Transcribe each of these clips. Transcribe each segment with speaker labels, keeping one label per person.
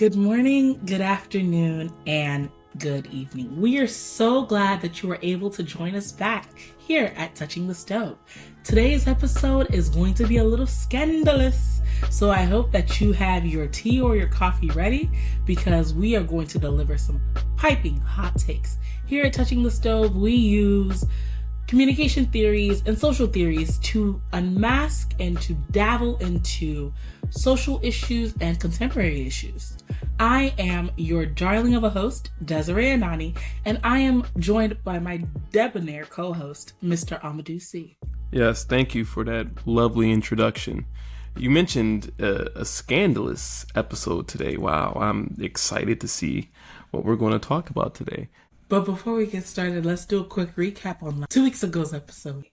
Speaker 1: Good morning, good afternoon, and good evening. We are so glad that you are able to join us back here at Touching the Stove. Today's episode is going to be a little scandalous, so I hope that you have your tea or your coffee ready because we are going to deliver some piping hot takes. Here at Touching the Stove, we use communication theories and social theories to unmask and to dabble into social issues and contemporary issues. I am your darling of a host, Desiree Anani, and I am joined by my debonair co-host, Mr. Amadou C.
Speaker 2: Yes, thank you for that lovely introduction. You mentioned a scandalous episode today. Wow, I'm excited to see what we're going to talk about today.
Speaker 1: But before we get started, let's do a quick recap on 2 weeks ago's episode.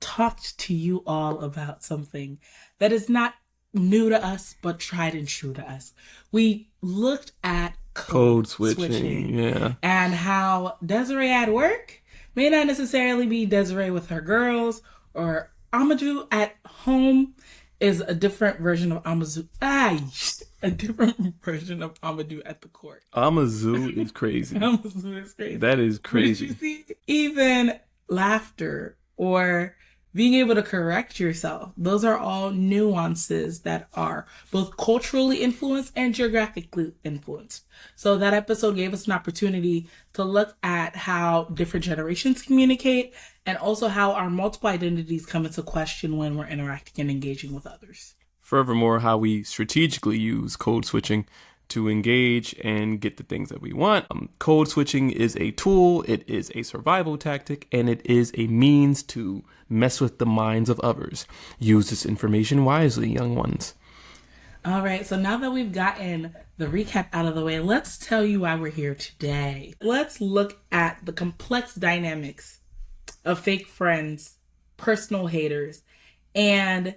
Speaker 1: Talked to you all about something that is not new to us, but tried and true to us. We looked at code switching.
Speaker 2: Yeah.
Speaker 1: And how Desiree at work may not necessarily be Desiree with her girls, or Amadou at home is a different version of Amadou. A different version of Amadou at the court.
Speaker 2: Amadou is crazy.
Speaker 1: Amadou is crazy.
Speaker 2: That is crazy.
Speaker 1: Did you see? Even laughter or being able to correct yourself, those are all nuances that are both culturally influenced and geographically influenced. So that episode gave us an opportunity to look at how different generations communicate and also how our multiple identities come into question when we're interacting and engaging with others.
Speaker 2: Furthermore, how we strategically use code switching to engage and get the things that we want. Code switching is a tool, it is a survival tactic, and it is a means to mess with the minds of others. Use this information wisely, young ones.
Speaker 1: All right, so now that we've gotten the recap out of the way, let's tell you why we're here today. Let's look at the complex dynamics of fake friends, personal haters, and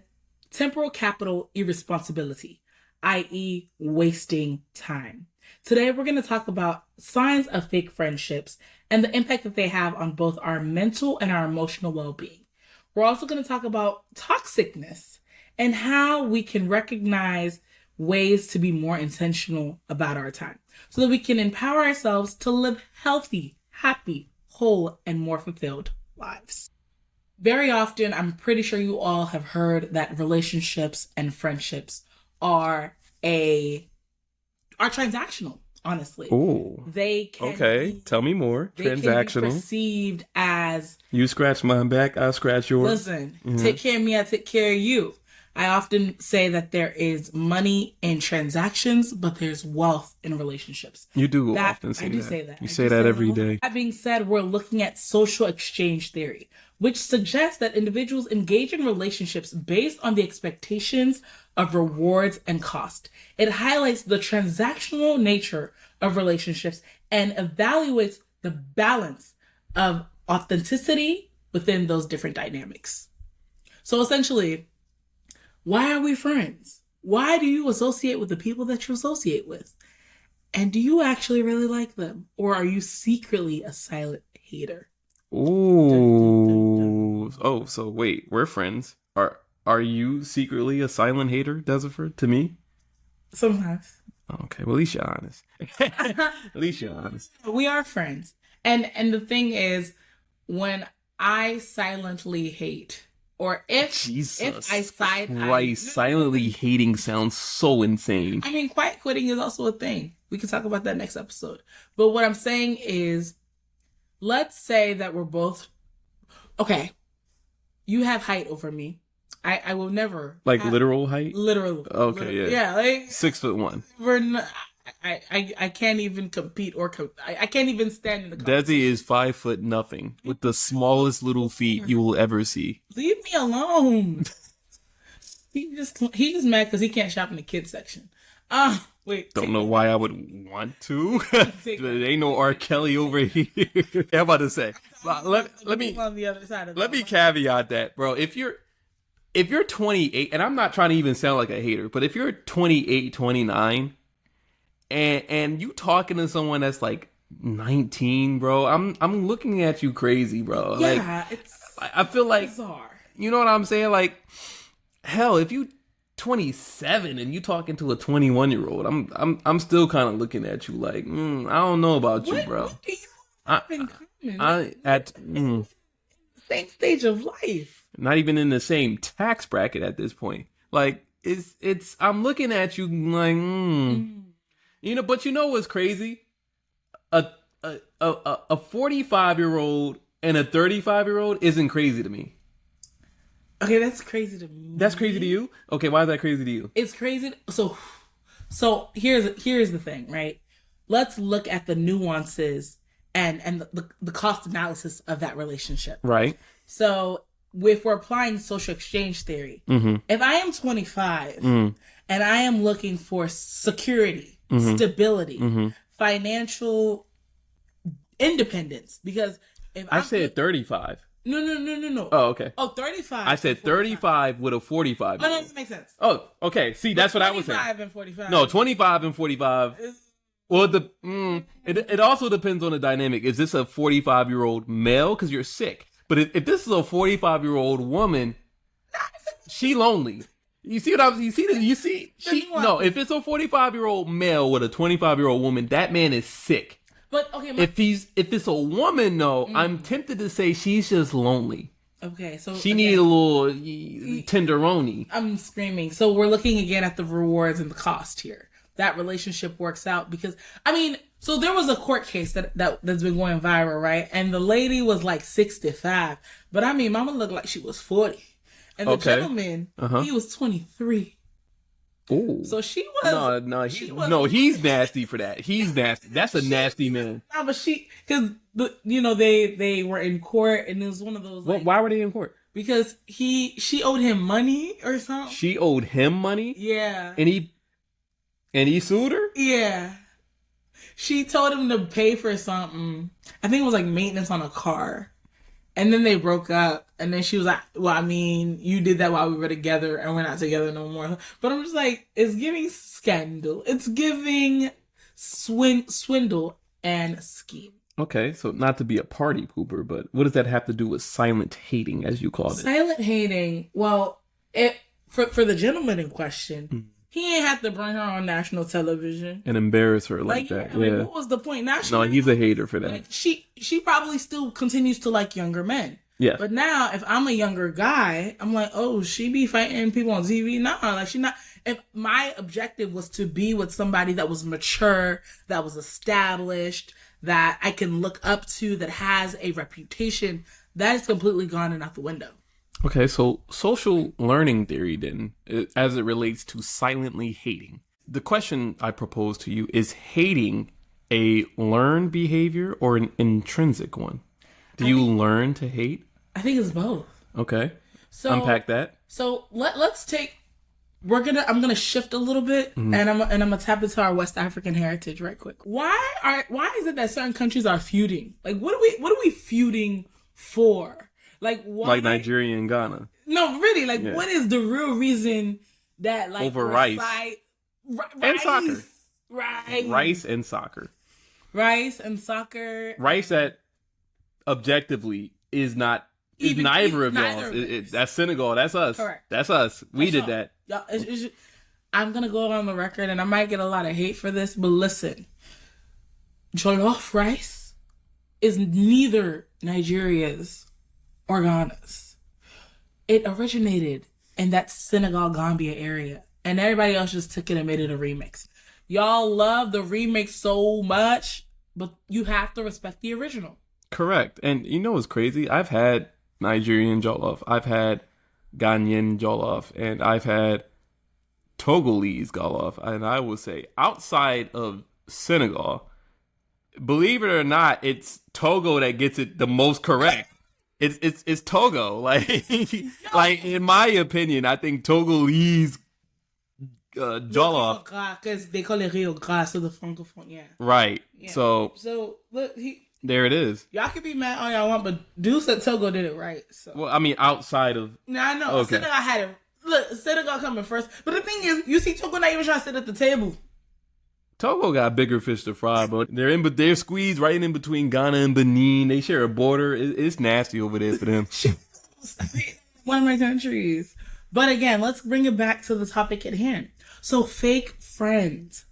Speaker 1: temporal capital irresponsibility, i.e. wasting time. Today, we're going to talk about signs of fake friendships and the impact that they have on both our mental and our emotional well-being. We're also going to talk about toxicness and how we can recognize ways to be more intentional about our time so that we can empower ourselves to live healthy, happy, whole, and more fulfilled lives. Very often, I'm pretty sure you all have heard that relationships and friendships are transactional, honestly.
Speaker 2: Oh.
Speaker 1: They can
Speaker 2: Tell me more. Transactional.
Speaker 1: Can be perceived as,
Speaker 2: you scratch my back, I scratch yours.
Speaker 1: listen, take care of me, I take care of you. I often say that there is money in transactions, but there's wealth in relationships.
Speaker 2: You do often say that.
Speaker 1: I do say that.
Speaker 2: You say that every day.
Speaker 1: That being said, we're looking at social exchange theory, which suggests that individuals engage in relationships based on the expectations of rewards and cost. It highlights the transactional nature of relationships and evaluates the balance of authenticity within those different dynamics. So essentially, why are we friends? Why do you associate with the people that you associate with? And do you actually really like them? Or are you secretly a silent hater?
Speaker 2: Ooh. Oh, so wait, we're friends. Are you secretly a silent hater, Desiree, to me?
Speaker 1: Sometimes.
Speaker 2: Okay, well, at least you're honest. At least you're honest.
Speaker 1: We are friends. And the thing is, when I silently hate, or if I
Speaker 2: silently hating sounds so insane.
Speaker 1: I mean, quiet quitting is also a thing. We can talk about that next episode. But what I'm saying is, let's say that we're both, okay, you have height over me. I will never.
Speaker 2: Literal height?
Speaker 1: Literal.
Speaker 2: Okay, yeah.
Speaker 1: Yeah,
Speaker 2: 6'1".
Speaker 1: We're not, I can't even compete I can't even stand in the
Speaker 2: Desi is 5 foot nothing with the smallest little feet you will ever see.
Speaker 1: Leave me alone. He just mad because he can't shop in the kids section. Wait.
Speaker 2: Don't know why I would want to. There ain't no R. Kelly over here. I'm about to say. Let me
Speaker 1: on the other side of
Speaker 2: let me caveat that, bro. If you're 28, and I'm not trying to even sound like a hater, but if you're 28, 29, and you talking to someone that's like 19, bro, I'm looking at you crazy, bro.
Speaker 1: Yeah,
Speaker 2: I feel like
Speaker 1: bizarre.
Speaker 2: You know what I'm saying? Like, hell, if you 27 and you talking to a 21-year-old. I'm still kind of looking at you like, I don't know about you, bro.
Speaker 1: What do you have in common? Same stage of life.
Speaker 2: Not even in the same tax bracket at this point. Like it's I'm looking at you like, you know, but you know what's crazy? A 45-year-old and a 35-year-old isn't crazy to me.
Speaker 1: Okay, that's crazy to me.
Speaker 2: That's crazy to you? Okay, why is that crazy to you?
Speaker 1: It's crazy. So here's the thing, right? Let's look at the nuances and the cost analysis of that relationship.
Speaker 2: Right.
Speaker 1: So if we're applying social exchange theory, if I am 25 and I am looking for security, stability, financial independence, because if
Speaker 2: I said 35.
Speaker 1: No.
Speaker 2: Oh, okay.
Speaker 1: Oh, 35.
Speaker 2: I said 35 with a 45.
Speaker 1: Oh, no, that makes sense.
Speaker 2: Oh, okay. See, that's what I was saying.
Speaker 1: 25 and 45.
Speaker 2: No, 25 and 45. Well, it also depends on the dynamic. Is this a 45-year-old male? Because you're sick. But if this is a 45-year-old woman, she lonely. You see what I'm? You see? No. If it's a 45-year-old male with a 25-year-old woman, that man is sick.
Speaker 1: But okay,
Speaker 2: if it's a woman, though, I'm tempted to say she's just lonely.
Speaker 1: Okay, so
Speaker 2: she needs a little tenderoni.
Speaker 1: I'm screaming. So we're looking again at the rewards and the cost here. That relationship works out because so there was a court case that's been going viral, right? And the lady was like 65, but Mama looked like she was 40, and the gentleman he was 23.
Speaker 2: Ooh.
Speaker 1: So she was
Speaker 2: he's nasty for that. He's nasty. That's a nasty man.
Speaker 1: No, but because they were in court and it was one of those.
Speaker 2: Why were they in court?
Speaker 1: Because she owed him money or something.
Speaker 2: She owed him money.
Speaker 1: Yeah.
Speaker 2: And he sued her.
Speaker 1: Yeah. She told him to pay for something. I think it was like maintenance on a car. And then they broke up. And then she was like, well, you did that while we were together and we're not together no more. But I'm just like, it's giving scandal. It's giving swindle and scheme.
Speaker 2: Okay, so not to be a party pooper, but what does that have to do with silent hating, as you called it?
Speaker 1: Silent hating. Well, for the gentleman in question, he ain't have to bring her on national television
Speaker 2: and embarrass her like that. Yeah.
Speaker 1: What was the point? Now
Speaker 2: he's a hater for that.
Speaker 1: Like, she probably still continues to like younger men.
Speaker 2: Yeah.
Speaker 1: But now, if I'm a younger guy, I'm like, oh, she be fighting people on TV. Nah, like she not. If my objective was to be with somebody that was mature, that was established, that I can look up to, that has a reputation, that is completely gone and out the window.
Speaker 2: Okay, so social learning theory then, as it relates to silently hating. The question I propose to you is hating a learned behavior or an intrinsic one? Do you learn to hate?
Speaker 1: I think it's both.
Speaker 2: Okay. So unpack that.
Speaker 1: So let's take. I'm gonna shift a little bit, and I'm gonna tap into our West African heritage right quick. Why is it that certain countries are feuding? Like, what are we feuding for? Like, why?
Speaker 2: Like Nigeria and Ghana.
Speaker 1: No, really. Like, what is the real reason that
Speaker 2: over rice and soccer? Rice and soccer.
Speaker 1: Rice and soccer.
Speaker 2: Rice that objectively is not. Is neither of y'all. That's Senegal. That's us.
Speaker 1: Correct.
Speaker 2: That's us. We did that.
Speaker 1: I'm going to go on the record, and I might get a lot of hate for this, but listen. Jollof rice is neither Nigeria's or Ghana's. It originated in that Senegal-Gambia area, and everybody else just took it and made it a remix. Y'all love the remix so much, but you have to respect the original.
Speaker 2: Correct. And you know what's crazy? I've had Nigerian jollof. I've had Ghanaian jollof. And I've had Togolese jollof. And I will say, outside of Senegal, believe it or not, it's Togo that gets it the most correct. It's Togo. Like in my opinion, I think Togolese jollof.
Speaker 1: Because they call it Rio Gras, so the francophone, yeah.
Speaker 2: Right. Yeah.
Speaker 1: So look,
Speaker 2: there it is.
Speaker 1: Y'all can be mad all y'all want, but Deuce said Togo did it right. So.
Speaker 2: Well, I mean, outside of...
Speaker 1: No, I know. Okay. Senegal had it. Look, Senegal coming first. But the thing is, you see Togo not even trying to sit at the table.
Speaker 2: Togo got bigger fish to fry, but they're squeezed right in between Ghana and Benin. They share a border. It's nasty over there for them.
Speaker 1: One of my countries. But again, let's bring it back to the topic at hand. So fake friends.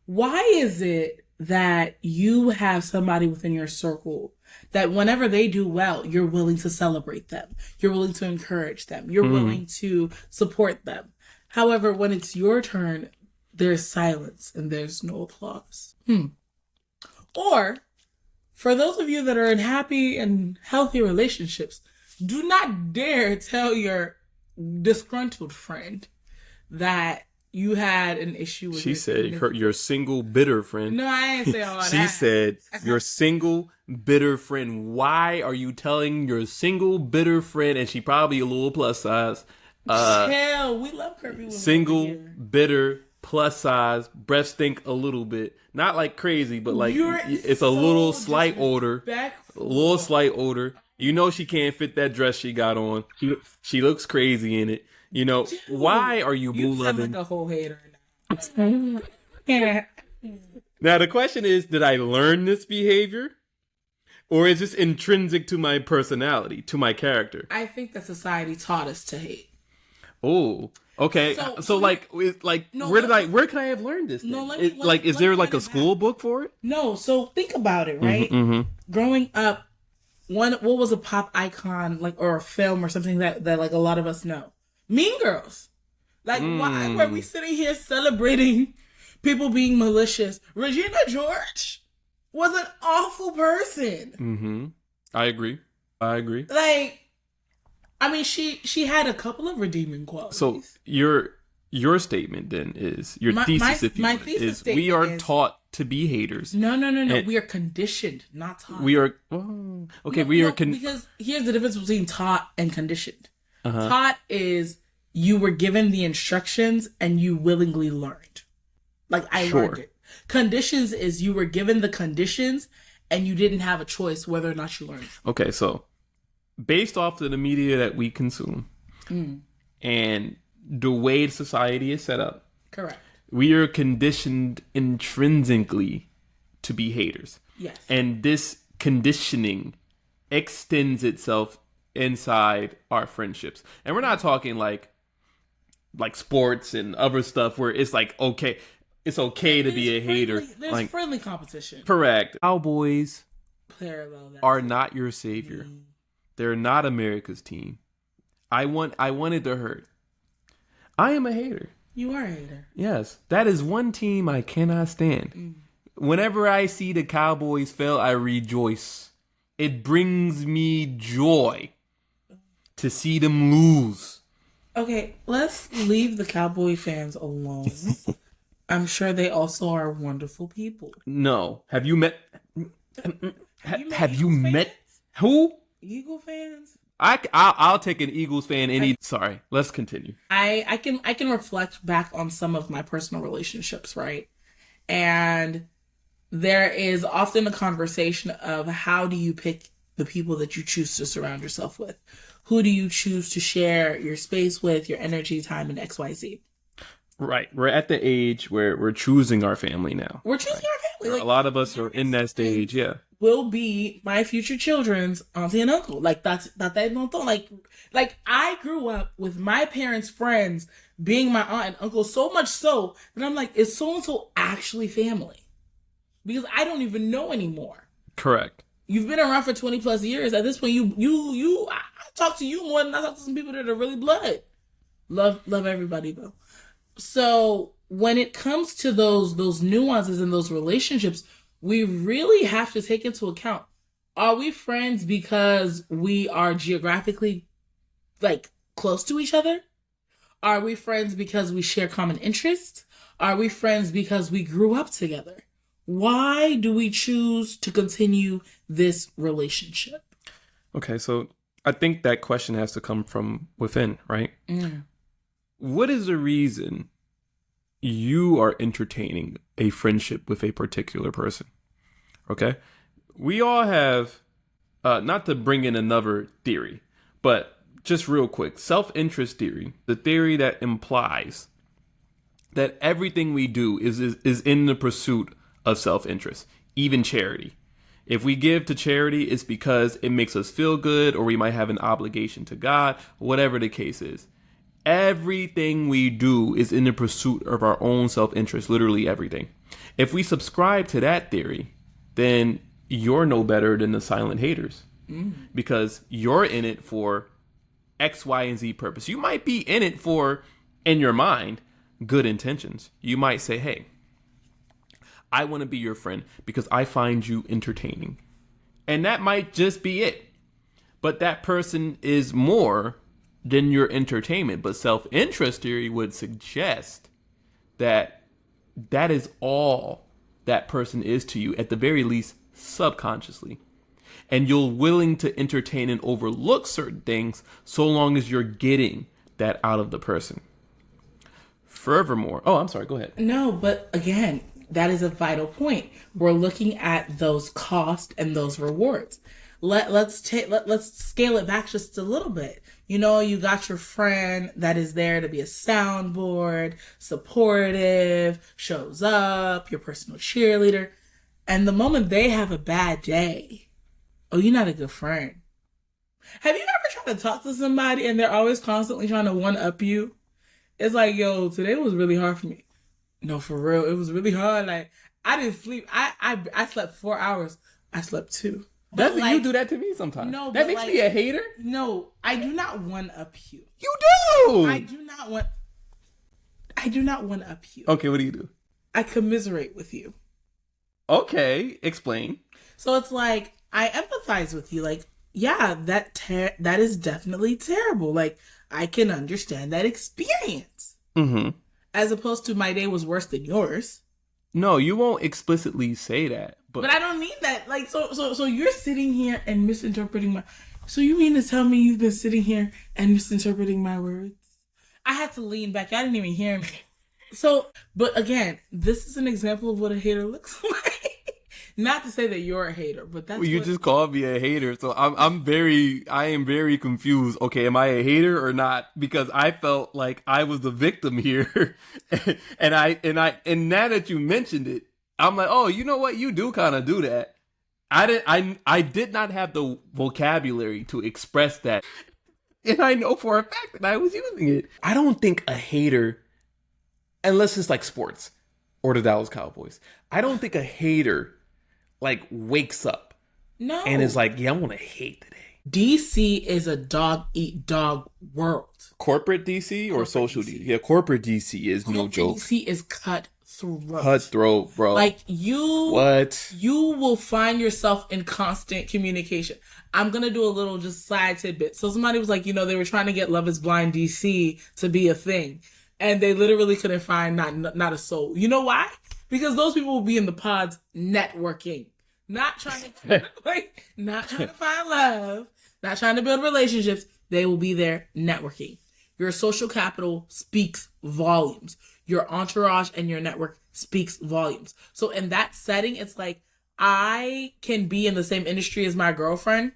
Speaker 1: Why is it that you have somebody within your circle that whenever they do well, you're willing to celebrate them. You're willing to encourage them. You're willing to support them. However, when it's your turn, there's silence and there's no applause. Or, for those of you that are in happy and healthy relationships, do not dare tell your disgruntled friend that you had an issue with.
Speaker 2: She said your single bitter friend.
Speaker 1: No, I didn't say all that.
Speaker 2: She said your single bitter friend. Why are you telling your single bitter friend? And she probably a little plus size.
Speaker 1: Hell, we love curvy women.
Speaker 2: Single bitter plus size. Breath stink a little bit. Not like crazy, but like it's a little slight odor. A little slight odor. You know she can't fit that dress she got on. She looks crazy in it. You know, why are you boo loving?
Speaker 1: Like a whole hater now. Yeah.
Speaker 2: Now the question is, did I learn this behavior? Or is this intrinsic to my personality, to my character?
Speaker 1: I think that society taught us to hate.
Speaker 2: Oh, okay. So like, where can I have learned this?
Speaker 1: No,
Speaker 2: is there like a school book for it?
Speaker 1: No. So think about it, right? Growing up, what was a pop icon, like, or a film or something that like a lot of us know? Mean Girls. Like, why were we sitting here celebrating people being malicious? Regina George was an awful person.
Speaker 2: I agree.
Speaker 1: Like, I mean, she had a couple of redeeming qualities.
Speaker 2: So your statement then is your thesis, if you will, is we are taught to be haters.
Speaker 1: No. We are conditioned, not taught.
Speaker 2: We are
Speaker 1: because here's the difference between taught and conditioned. Taught is you were given the instructions and you willingly learned. Like, I learned it. Conditions is you were given the conditions and you didn't have a choice whether or not you learned.
Speaker 2: Okay, so based off of the media that we consume and the way society is set up,
Speaker 1: correct,
Speaker 2: we are conditioned intrinsically to be haters.
Speaker 1: Yes.
Speaker 2: And this conditioning extends itself inside our friendships. And we're not talking like sports and other stuff where it's like, okay, it's okay to be a hater.
Speaker 1: There's
Speaker 2: like,
Speaker 1: friendly competition.
Speaker 2: Correct. Cowboys are not your savior. They're not America's team. I wanted to hurt. I am a hater.
Speaker 1: You are a hater.
Speaker 2: Yes. That is one team I cannot stand. Whenever I see the Cowboys fail, I rejoice. It brings me joy to see them lose.
Speaker 1: Okay, let's leave the Cowboy fans alone. I'm sure they also are wonderful people.
Speaker 2: No. Have you met... Have you met...
Speaker 1: Fans?
Speaker 2: Who?
Speaker 1: Eagle fans?
Speaker 2: I'll take an Eagles fan Sorry, let's continue.
Speaker 1: I can reflect back on some of my personal relationships, right? And there is often a conversation of how do you pick the people that you choose to surround yourself with? Who do you choose to share your space with, your energy, time, and XYZ? Right.
Speaker 2: We're at the age where we're choosing our family now.
Speaker 1: We're choosing our family.
Speaker 2: Like, a lot of us are in that stage, yeah.
Speaker 1: Will be my future children's auntie and uncle. Like, that's that they don't know. Like I grew up with my parents' friends being my aunt and uncle, so much so that I'm like, is so and so actually family? Because I don't even know anymore.
Speaker 2: Correct.
Speaker 1: You've been around for 20 plus years. At this point, I talk to you more than I talk to some people that are really blood. Love everybody though. So when it comes to those nuances in those relationships, we really have to take into account, are we friends because we are geographically like close to each other? Are we friends because we share common interests? Are we friends because we grew up together? Why do we choose to continue this relationship?
Speaker 2: Okay, so I think that question has to come from within, right? What is the reason you are entertaining a friendship with a particular person? Okay? We all have, not to bring in another theory, but just real quick, self-interest theory, the theory that implies that everything we do is in the pursuit of self-interest, even charity. If we give to charity, it's because it makes us feel good, or we might have an obligation to God, whatever the case is. Everything we do is in the pursuit of our own self-interest, literally everything. If we subscribe to that theory, then you're no better than the silent haters because you're in it for X, Y, and Z purpose. You might be in it for, in your mind, good intentions. You might say, hey, I want to be your friend because I find you entertaining. And that might just be it. But that person is more than your entertainment. But self-interest theory would suggest that that is all that person is to you, at the very least, subconsciously. And you're willing to entertain and overlook certain things so long as you're getting that out of the person. Furthermore, oh, I'm sorry, go ahead.
Speaker 1: No, but again, that is a vital point. We're looking at those costs and those rewards. Let's scale it back just a little bit. You know, you got your friend that is there to be a soundboard, supportive, shows up, your personal cheerleader. And the moment they have a bad day, oh, you're not a good friend. Have you ever tried to talk to somebody and they're always constantly trying to one-up you? It's like, yo, today was really hard for me. No, for real, it was really hard. Like, I didn't sleep. I slept 4 hours. I slept 2.
Speaker 2: Doesn't you do that to me sometimes?
Speaker 1: No,
Speaker 2: that makes me a hater.
Speaker 1: No, I do not one-up you.
Speaker 2: You do.
Speaker 1: I do not one-up you.
Speaker 2: Okay, what do you do?
Speaker 1: I commiserate with you.
Speaker 2: Okay, explain.
Speaker 1: So it's like, I empathize with you. Like, yeah, that is definitely terrible. Like, I can understand that experience.
Speaker 2: Mm-hmm.
Speaker 1: As opposed to my day was worse than yours.
Speaker 2: No, you won't explicitly say that. But
Speaker 1: I don't mean that. Like, so you're sitting here and misinterpreting my... So you mean to tell me you've been sitting here and misinterpreting my words? I had to lean back. I didn't even hear me. So, but again, this is an example of what a hater looks like. Not to say that you're a hater, but that's
Speaker 2: you just called me a hater, so I am very confused. Okay, am I a hater or not? Because I felt like I was the victim here, and now that you mentioned it, I'm like, oh, you know what? You do kind of do that. I did not have the vocabulary to express that, and I know for a fact that I was using it. I don't think a hater, unless it's like sports or the Dallas Cowboys, I don't think a hater like wakes up and is like, yeah, I want to hate today.
Speaker 1: DC is a dog eat dog world.
Speaker 2: Corporate DC or social DC? Yeah, corporate DC is no joke.
Speaker 1: DC is cutthroat.
Speaker 2: Cutthroat, bro.
Speaker 1: Like you will find yourself in constant communication. I'm gonna do a little just side tidbit. So somebody was like, they were trying to get Love is Blind DC to be a thing, and they literally couldn't find not a soul. You know why? Because those people will be in the pods networking, not trying to find love, not trying to build relationships. They will be there networking. Your social capital speaks volumes. Your entourage and your network speaks volumes. So in that setting, it's like I can be in the same industry as my girlfriend,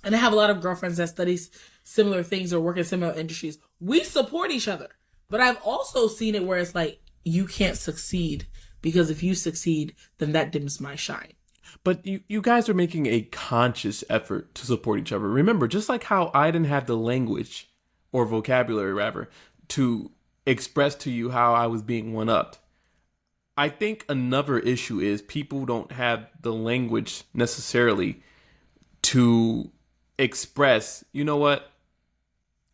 Speaker 1: and I have a lot of girlfriends that study similar things or work in similar industries. We support each other. But I've also seen it where it's like, you can't succeed because if you succeed, then that dims my shine.
Speaker 2: But you guys are making a conscious effort to support each other. Remember, just like how I didn't have the language or vocabulary, rather, to express to you how I was being one-upped. I think another issue is people don't have the language necessarily to express, you know what?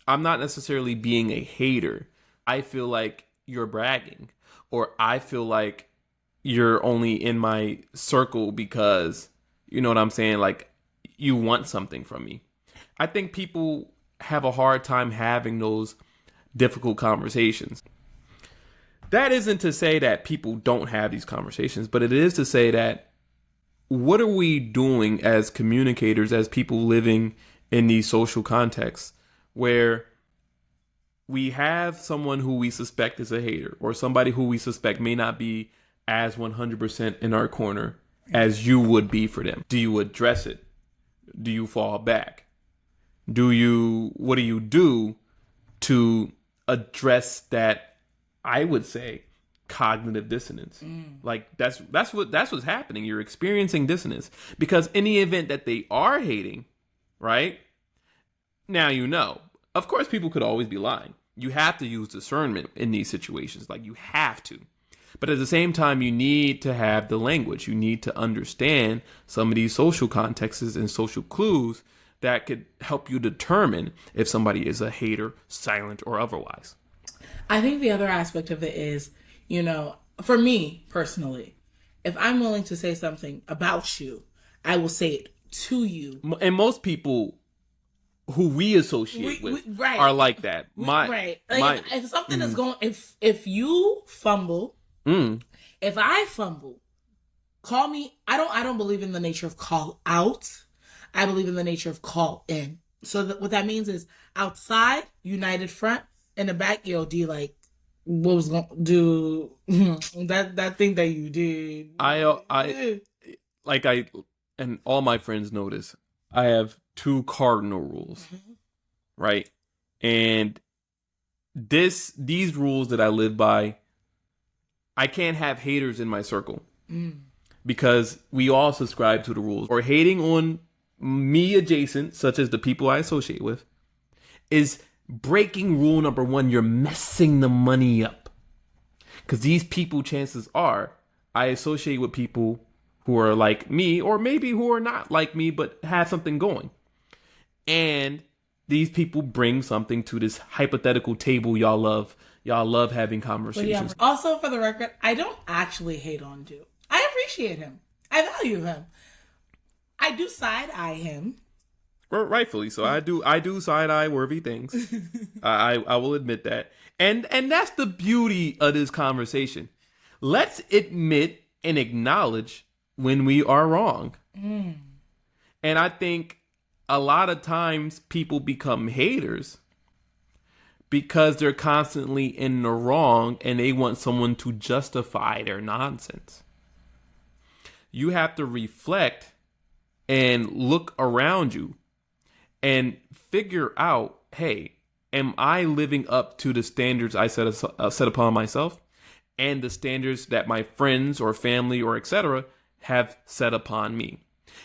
Speaker 2: I'm not necessarily being a hater. I feel like you're bragging, or I feel like you're only in my circle because, you know what I'm saying? Like, you want something from me. I think people have a hard time having those difficult conversations. That isn't to say that people don't have these conversations, but it is to say that what are we doing as communicators, as people living in these social contexts where we have someone who we suspect is a hater, or somebody who we suspect may not be as 100% in our corner as you would be for them? Do you address it? Do you fall back? What do you do to address that, I would say, cognitive dissonance? Like that's what's happening. You're experiencing dissonance because in the event that they are hating, right? Now, of course, people could always be lying. You have to use discernment in these situations. Like, you have to. But at the same time, you need to have the language. You need to understand some of these social contexts and social clues that could help you determine if somebody is a hater, silent, or otherwise.
Speaker 1: I think the other aspect of it is, for me personally, if I'm willing to say something about you, I will say it to you.
Speaker 2: And most people who we associate with
Speaker 1: right.
Speaker 2: are like that.
Speaker 1: Right. Like if something is going, if you fumble, if I fumble, call me. I don't believe in the nature of call out. I believe in the nature of call in. So what that means is outside, united front, in the back, D, like, what was going to do that thing that you did.
Speaker 2: And all my friends know this. I have 2 cardinal rules, right? And these rules that I live by, I can't have haters in my circle because we all subscribe to the rules. Or hating on me adjacent, such as the people I associate with, is breaking rule number 1. You're messing the money up. Because these people, chances are, I associate with people who are like me, or maybe who are not like me, but have something going. And these people bring something to this hypothetical table y'all love. Y'all love having conversations.
Speaker 1: Also, for the record, I don't actually hate on Duke. I appreciate him. I value him. I do side-eye him.
Speaker 2: Rightfully so. I do side-eye worthy things. I will admit that. And that's the beauty of this conversation. Let's admit and acknowledge when we are wrong. And I think a lot of times people become haters because they're constantly in the wrong and they want someone to justify their nonsense. You have to reflect and look around you and figure out, hey, am I living up to the standards I set upon myself and the standards that my friends or family or etc. have set upon me?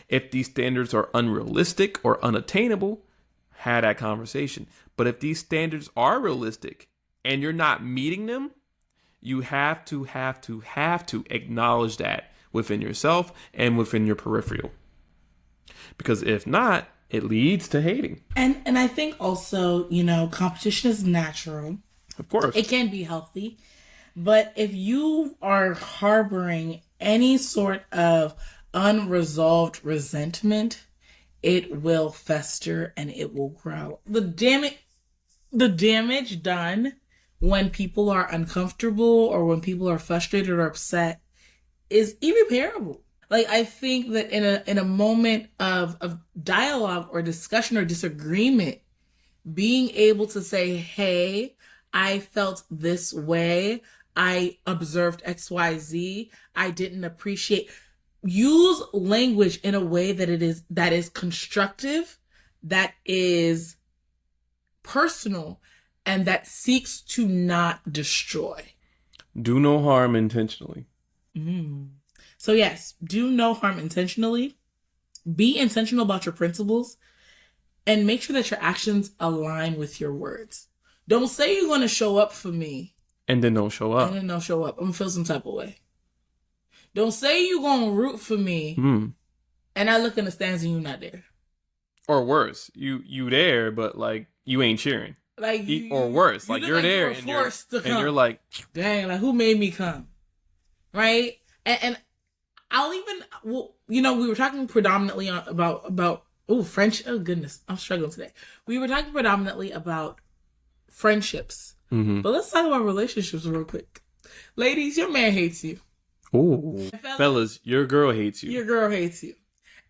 Speaker 2: If these standards are unrealistic or unattainable, have that conversation. But if these standards are realistic and you're not meeting them, you have to acknowledge that within yourself and within your peripheral. Because if not, it leads to hating.
Speaker 1: And I think also, competition is natural.
Speaker 2: Of course.
Speaker 1: It can be healthy. But if you are harboring any sort of unresolved resentment, it will fester and it will grow. The damage done when people are uncomfortable or when people are frustrated or upset is irreparable. Like, I think that in a moment of dialogue or discussion or disagreement, being able to say, hey, I felt this way, I observed XYZ, I didn't appreciate. Use language in a way that is constructive, that is personal, and that seeks to not destroy.
Speaker 2: Do no harm intentionally.
Speaker 1: So yes, do no harm intentionally. Be intentional about your principles and make sure that your actions align with your words. Don't say you're going to show up for me
Speaker 2: and then don't show up.
Speaker 1: I'm going to feel some type of way. Don't say you're going to root for me and I look in the stands and you're not there.
Speaker 2: Or worse, you there, but like you ain't cheering. Or worse, like you're there and you're like,
Speaker 1: dang, like who made me come? Right? And I'll even, we were talking predominantly about French. Oh goodness, I'm struggling today. We were talking predominantly about friendships, but let's talk about relationships real quick. Ladies, your man hates you.
Speaker 2: Ooh, fellas, your girl hates you.
Speaker 1: Your girl hates you.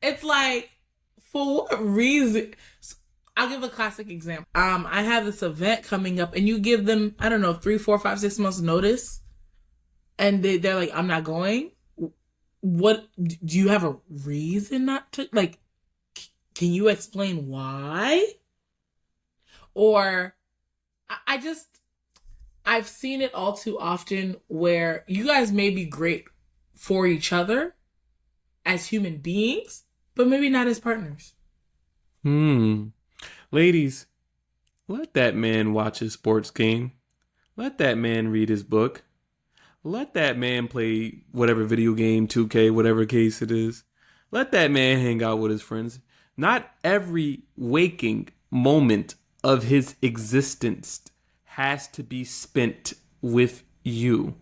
Speaker 1: It's like, for what reason? I'll give a classic example. I have this event coming up, and you give them, I don't know, 3, 4, 5, 6 months notice, and they're like, I'm not going. What, do you have a reason not to? Like, can you explain why? Or, I've seen it all too often where you guys may be great for each other as human beings, but maybe not as partners.
Speaker 2: Ladies, Let that man watch his sports game. Let that man read his book. Let that man play whatever video game, 2K, whatever case it is. Let that man hang out with his friends. Not every waking moment of his existence has to be spent with you.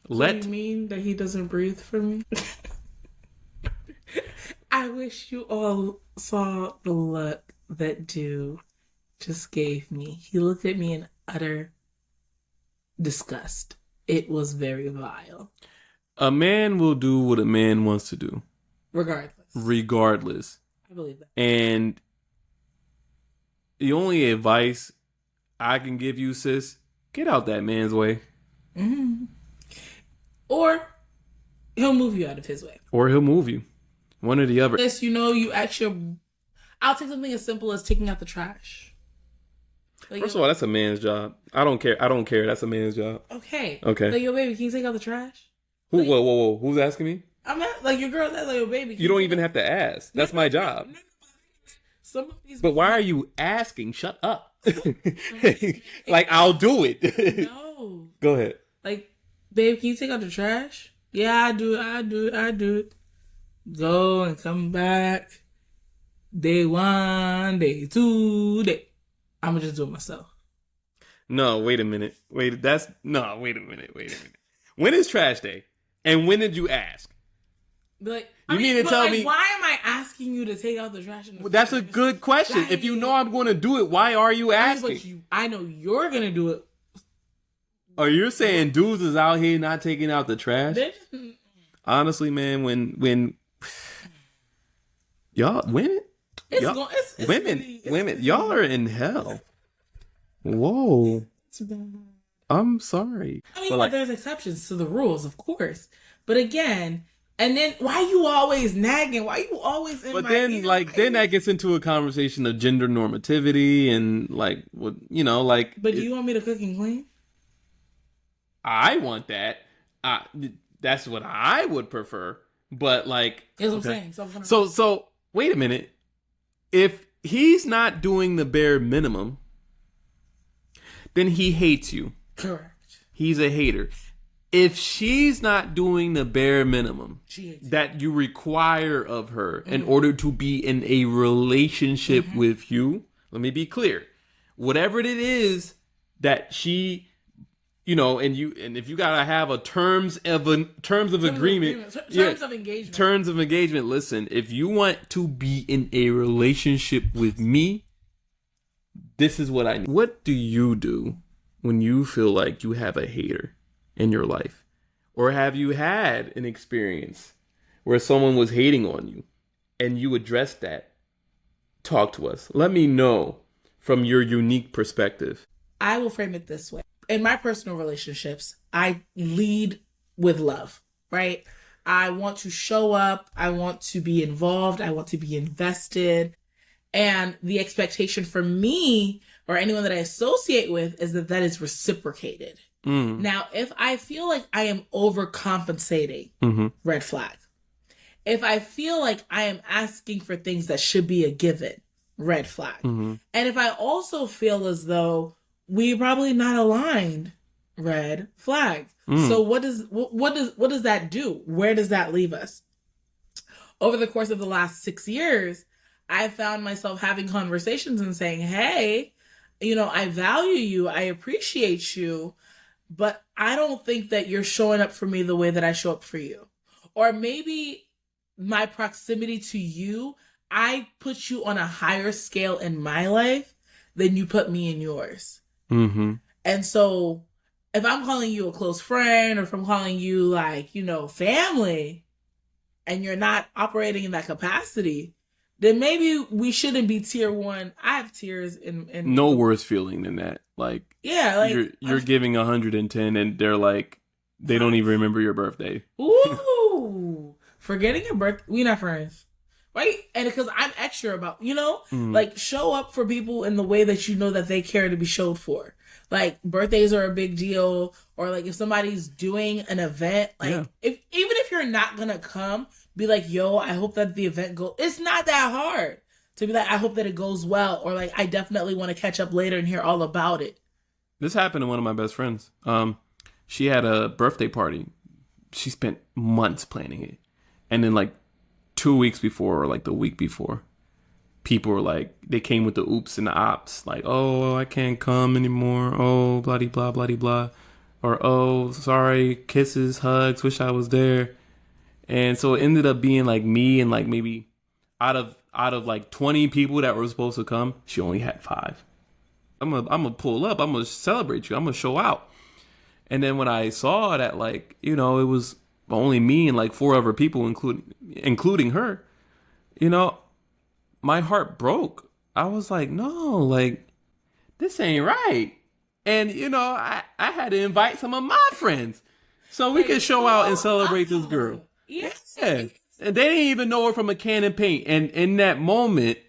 Speaker 1: Do you mean that he doesn't breathe for me? I wish you all saw the look that dude just gave me. He looked at me in utter disgust. It was very vile.
Speaker 2: A man will do what a man wants to do.
Speaker 1: Regardless. I believe that.
Speaker 2: And the only advice I can give you, sis, get out that man's way.
Speaker 1: Mm-hmm. Or he'll move you out of his way.
Speaker 2: Or he'll move you. One or the other.
Speaker 1: Yes, you actually... I'll take something as simple as taking out the trash. Like,
Speaker 2: first of all, that's a man's job. I don't care. That's a man's job.
Speaker 1: Okay.
Speaker 2: Okay.
Speaker 1: Like, yo, baby, can you take out the trash?
Speaker 2: Like, whoa. Who's asking me?
Speaker 1: I'm at, like, your girl's at, like, yo, baby.
Speaker 2: You don't even have to ask. That's my job.
Speaker 1: Some of these...
Speaker 2: But why are you asking? Shut up. Like, I'll do it.
Speaker 1: No.
Speaker 2: Go ahead.
Speaker 1: Like, babe, can you take out the trash? Yeah, I do it. Go and come back. Day 1, day 2, I'm gonna just do it myself.
Speaker 2: No, wait a minute. Wait a minute. When is trash day? And when did you ask?
Speaker 1: Like,
Speaker 2: you mean to tell me...
Speaker 1: Why am I asking you to take out the trash?
Speaker 2: That's a good question. If you know I'm going to do it, why are you asking?
Speaker 1: I know you're going to do it.
Speaker 2: Oh, you're saying dudes is out here not taking out the trash? Honestly, man, when y'all women, women, y'all are in hell. Whoa.
Speaker 1: It's bad.
Speaker 2: I'm sorry.
Speaker 1: I mean, but there's exceptions to the rules, of course. But again, and then why you always nagging? Why you always in
Speaker 2: But
Speaker 1: my
Speaker 2: then,
Speaker 1: ear?
Speaker 2: then that gets into a conversation of gender normativity and like, what
Speaker 1: But do you want me to cook and clean?
Speaker 2: I want that. That's what I would prefer. But like,
Speaker 1: that's what I'm saying.
Speaker 2: So wait a minute. If he's not doing the bare minimum, then he hates you.
Speaker 1: Correct.
Speaker 2: He's a hater. If she's not doing the bare minimum that you require of her in order to be in a relationship with you, let me be clear. Whatever it is that she, and if you gotta have terms of engagement. Listen, if you want to be in a relationship with me, this is what I need. What do you do when you feel like you have a hater in your life? Or have you had an experience where someone was hating on you and you addressed that? Talk to us. Let me know from your unique perspective.
Speaker 1: I will frame it this way. In my personal relationships, I lead with love, right? I want to show up. I want to be involved. I want to be invested. And the expectation for me or anyone that I associate with is that is reciprocated. Now, if I feel like I am overcompensating, red flag. If I feel like I am asking for things that should be a given, red flag. And if I also feel as though we're probably not aligned, red flag. So what does that do? Where does that leave us? Over the course of the last 6 years, I found myself having conversations and saying, hey, I value you. I appreciate you. But I don't think that you're showing up for me the way that I show up for you. Or maybe my proximity to you, I put you on a higher scale in my life than you put me in yours. And so if I'm calling you a close friend or if I'm calling you family and you're not operating in that capacity, then maybe we shouldn't be tier 1. I have tiers in
Speaker 2: no worse feeling than that. You're giving 110 and they're like, they don't even remember your birthday.
Speaker 1: Ooh, forgetting your birthday. We not friends, right? And because I'm extra about, show up for people in the way that that they care to be showed for. Like birthdays are a big deal, or like if somebody's doing an event, if you're not gonna come, be like, yo, I hope that the event goes. It's not that hard to be like, I hope that it goes well, or like, I definitely want to catch up later and hear all about it.
Speaker 2: This happened to one of my best friends. She had a birthday party. She spent months planning it. And then like 2 weeks before, or like the week before, people were like, they came with the oops and the ops. Like, oh, I can't come anymore. Oh, bloody blah, bloody blah. Or, oh, sorry, kisses, hugs, wish I was there. And so it ended up being like me and like maybe out of like 20 people that were supposed to come, she only had 5. I'm gonna pull up. I'm gonna celebrate you. I'm gonna show out. And then when I saw that, like, you know, it was only me and like 4 other people, including her, you know, my heart broke. I was like, no, like, this ain't right. And, you know, I had to invite some of my friends so we could show out and celebrate this girl.
Speaker 1: Yes.
Speaker 2: Yeah. And they didn't even know her from a can of paint. And in that moment,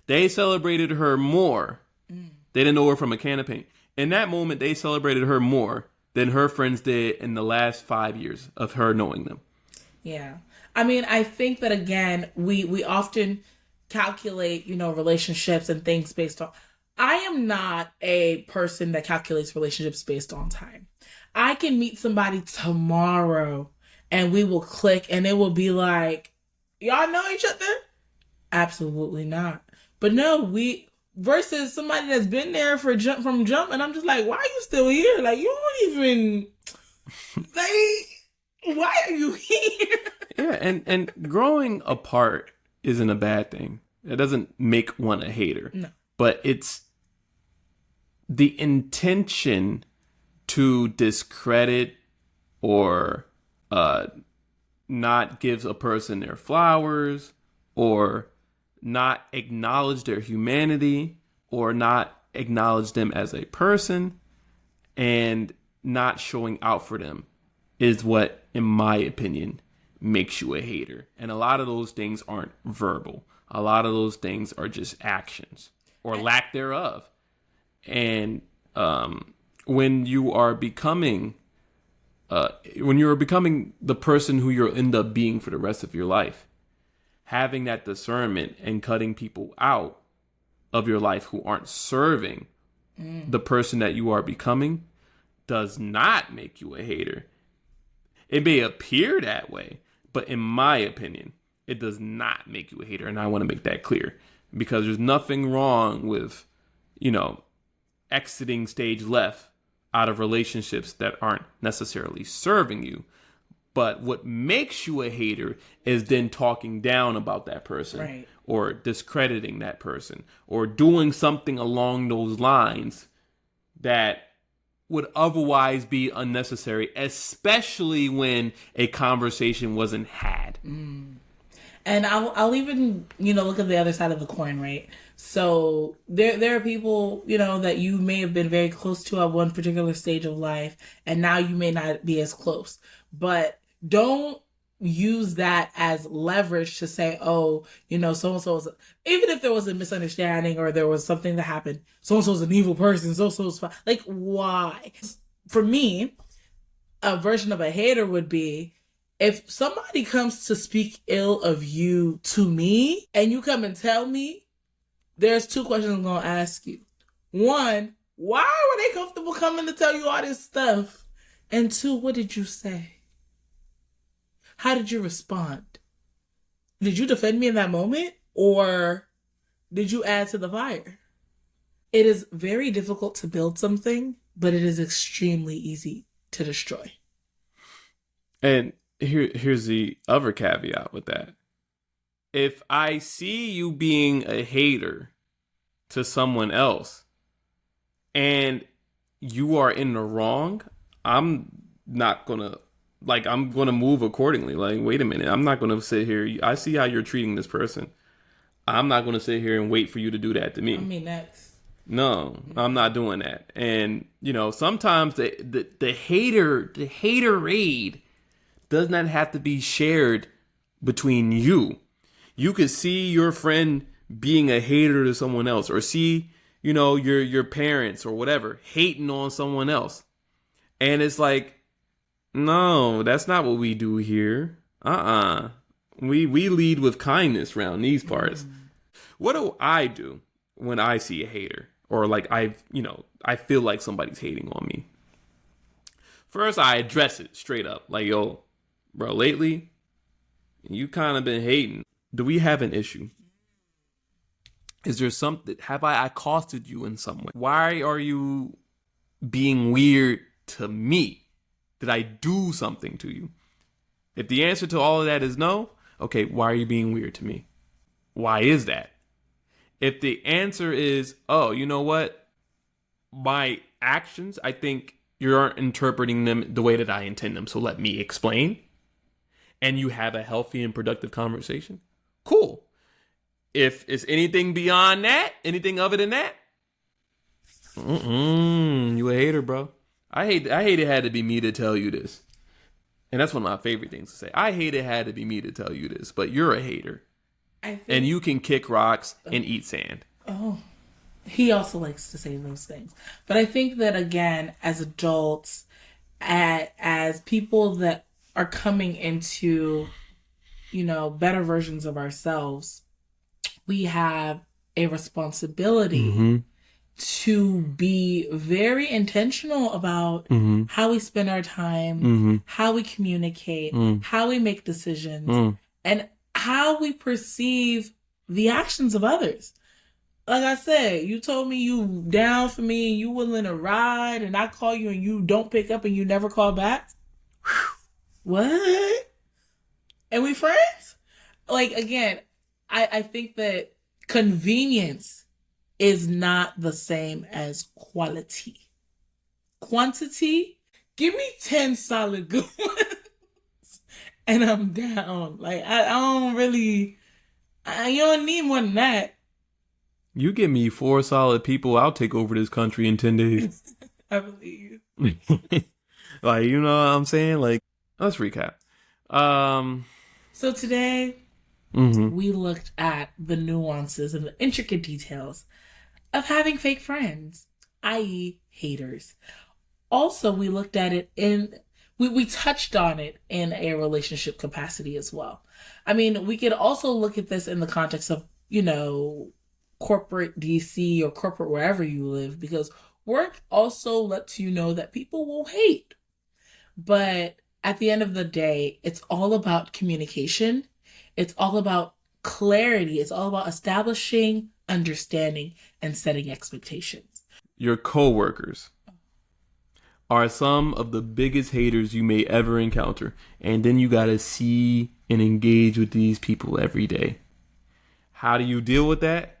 Speaker 2: they celebrated her more. They didn't know her from a can of paint. In that moment, they celebrated her more than her friends did in the last 5 years of her knowing them.
Speaker 1: Yeah. I mean, I think that, again, we often calculate, you know, relationships and things based on... I am not a person that calculates relationships based on time. I can meet somebody tomorrow and we will click and it will be like, y'all know each other? Absolutely not. But no, versus somebody that's been there from jump, and I'm just like, why are you still here? Like, you don't even, like, why are you here?
Speaker 2: Yeah, and growing apart isn't a bad thing. It doesn't make one a hater.
Speaker 1: No.
Speaker 2: But it's the intention to discredit or not give a person their flowers, or not acknowledge their humanity, or not acknowledge them as a person, and not showing out for them is what, in my opinion, makes you a hater. And a lot of those things aren't verbal. A lot of those things are just actions or lack thereof. And when you are becoming the person who you'll end up being for the rest of your life, having that discernment and cutting people out of your life who aren't serving the person that you are becoming does not make you a hater. It may appear that way, but in my opinion, it does not make you a hater. And I want to make that clear, because there's nothing wrong with, you know, exiting stage left out of relationships that aren't necessarily serving you. But what makes you a hater is then talking down about that person,
Speaker 1: right,
Speaker 2: or discrediting that person, or doing something along those lines that would otherwise be unnecessary, especially when a conversation wasn't had.
Speaker 1: And I'll even, you know, look at the other side of the coin, right? So there are people, you know, that you may have been very close to at one particular stage of life, and now you may not be as close. But don't use that as leverage to say, oh, you know, so-and-so was, even if there was a misunderstanding or there was something that happened, so-and-so's an evil person, so-and-so's fine. Like, why? For me, a version of a hater would be, if somebody comes to speak ill of you to me and you come and tell me, there's 2 questions I'm going to ask you. 1, why were they comfortable coming to tell you all this stuff? And 2, what did you say? How did you respond? Did you defend me in that moment, or did you add to the fire? It is very difficult to build something, but it is extremely easy to destroy.
Speaker 2: And here's the other caveat with that. If I see you being a hater to someone else and you are in the wrong, I'm going to move accordingly. Like, wait a minute. I'm not going to sit here. I see how you're treating this person. I'm not going to sit here and wait for you to do that to me.
Speaker 1: I mean, next.
Speaker 2: No, I'm not doing that. And, you know, sometimes the haterade does not have to be shared between you. You could see your friend being a hater to someone else, or see, you know, your parents or whatever hating on someone else. And it's like, no, that's not what we do here. We lead with kindness around these parts. What do I do when I see a hater? Or like I feel like somebody's hating on me. First, I address it straight up. Like, yo, bro, lately, you kind of been hating. Do we have an issue? Is there something, have I accosted you in some way? Why are you being weird to me? Did I do something to you? If the answer to all of that is no, okay, why are you being weird to me? Why is that? If the answer is, oh, you know what? My actions, I think you aren't interpreting them the way that I intend them. So let me explain. And you have a healthy and productive conversation. Cool. If it's anything beyond that, anything other than that, you a hater, bro. I hate it had to be me to tell you this. And that's one of my favorite things to say. I hate it had to be me to tell you this, but you're a hater. And you can kick rocks and eat sand.
Speaker 1: Oh, he also likes to say those things. But I think that, again, as adults, as people that are coming into, better versions of ourselves, we have a responsibility to be very intentional about how we spend our time, how we communicate, how we make decisions, and how we perceive the actions of others. Like I said, you told me you down for me and you willing to ride, and I call you and you don't pick up and you never call back. What? And we friends? Like, again, I think that convenience is not the same as quality. Quantity, give me 10 solid good ones and I'm down. Like, I don't really, you don't need more than that.
Speaker 2: You give me 4 solid people, I'll take over this country in 10 days.
Speaker 1: I believe
Speaker 2: you. Like, you know what I'm saying? Like, let's recap.
Speaker 1: So today, we looked at the nuances and the intricate details of having fake friends, i.e. haters. Also, we looked at it we touched on it in a relationship capacity as well. I mean, we could also look at this in the context of, corporate DC or corporate wherever you live, because work also lets you know that people will hate. But at the end of the day, it's all about communication. It's all about clarity. It's all about establishing understanding and setting expectations.
Speaker 2: Your coworkers are some of the biggest haters you may ever encounter. And then you got to see and engage with these people every day. How do you deal with that?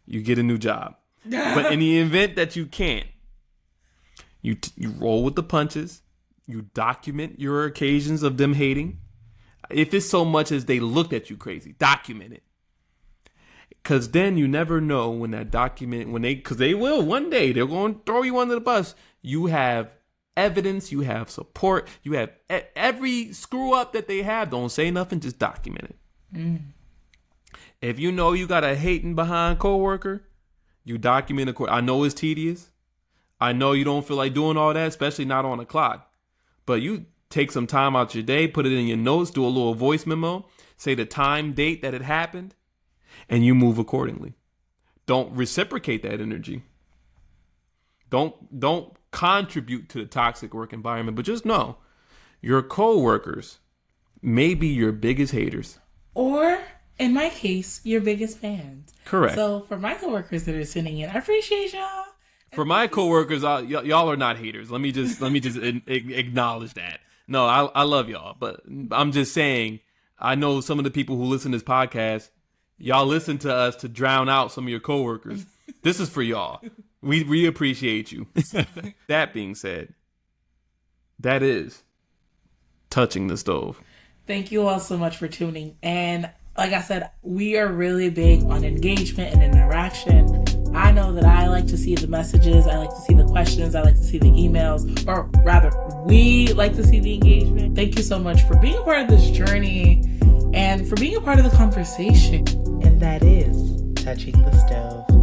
Speaker 2: You get a new job. But in the event that you can't, you roll with the punches. You document your occasions of them hating. If it's so much as they looked at you crazy, document it. Because then you never know when that document, because they will one day, they're going to throw you under the bus. You have evidence, you have support, you have every screw up that they have. Don't say nothing, just document it. If you know you got a hating behind coworker, you document it. I know it's tedious. I know you don't feel like doing all that, especially not on the clock. But you take some time out your day, put it in your notes, do a little voice memo, say the time, date that it happened, and you move accordingly. Don't reciprocate that energy. Don't contribute to the toxic work environment, but just know your coworkers may be your biggest haters.
Speaker 1: Or, in my case, your biggest fans.
Speaker 2: Correct.
Speaker 1: So for my coworkers that are sitting in, I appreciate y'all.
Speaker 2: For my coworkers, y'all are not haters. Let me just acknowledge that. No, I love y'all, but I'm just saying, I know some of the people who listen to this podcast, y'all listen to us to drown out some of your coworkers. This is for y'all. We appreciate you. That being said, that is touching the stove.
Speaker 1: Thank you all so much for tuning in. Like I said, we are really big on engagement and interaction. I know that I like to see the messages. I like to see the questions. I like to see the emails. Or rather, we like to see the engagement. Thank you so much for being a part of this journey and for being a part of the conversation. And that is touching the stove.